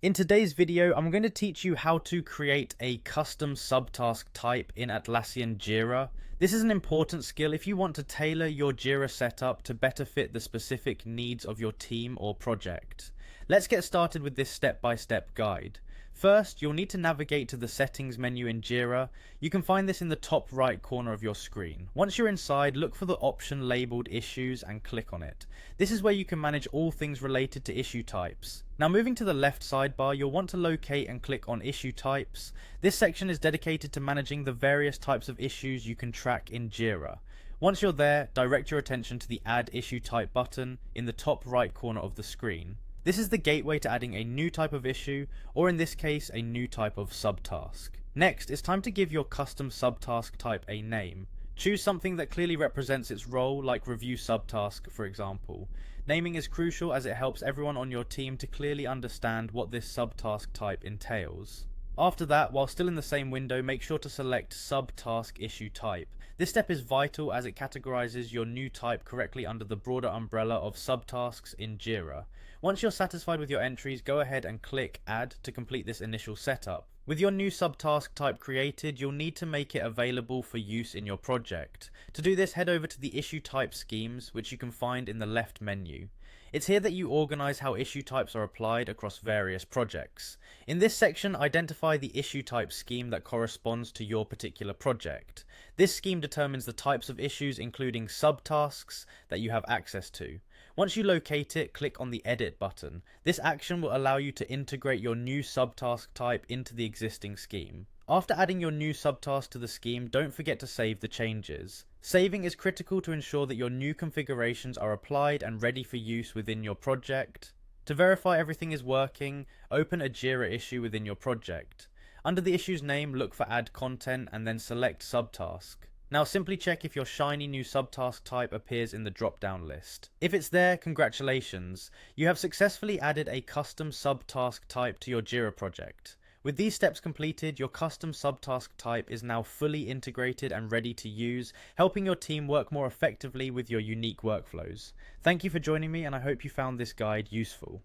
In today's video, I'm going to teach you how to create a custom subtask type in Atlassian Jira. This is an important skill if you want to tailor your Jira setup to better fit the specific needs of your team or project. Let's get started with this step-by-step guide. First, you'll need to navigate to the settings menu in Jira. You can find this in the top right corner of your screen. Once you're inside, look for the option labeled issues and click on it. This is where you can manage all things related to issue types. Now moving to the left sidebar, you'll want to locate and click on issue types. This section is dedicated to managing the various types of issues you can track in Jira. Once you're there, direct your attention to the Add Issue Type button in the top right corner of the screen. This is the gateway to adding a new type of issue, or in this case, a new type of subtask. Next, it's time to give your custom subtask type a name. Choose something that clearly represents its role, like Review Subtask, for example. Naming is crucial as it helps everyone on your team to clearly understand what this subtask type entails. After that, while still in the same window, make sure to select Subtask Issue Type. This step is vital as it categorizes your new type correctly under the broader umbrella of subtasks in Jira. Once you're satisfied with your entries, go ahead and click Add to complete this initial setup. With your new subtask type created, you'll need to make it available for use in your project. To do this, head over to the Issue Type Schemes, which you can find in the left menu. It's here that you organize how issue types are applied across various projects. In this section, identify the issue type scheme that corresponds to your particular project. This scheme determines the types of issues, including subtasks, that you have access to. Once you locate it, click on the Edit button. This action will allow you to integrate your new subtask type into the existing scheme. After adding your new subtask to the scheme, don't forget to save the changes. Saving is critical to ensure that your new configurations are applied and ready for use within your project. To verify everything is working, open a Jira issue within your project. Under the issue's name, look for Add Content and then select Subtask. Now simply check if your shiny new subtask type appears in the drop-down list. If it's there, congratulations! You have successfully added a custom subtask type to your Jira project. With these steps completed, your custom subtask type is now fully integrated and ready to use, helping your team work more effectively with your unique workflows. Thank you for joining me, and I hope you found this guide useful.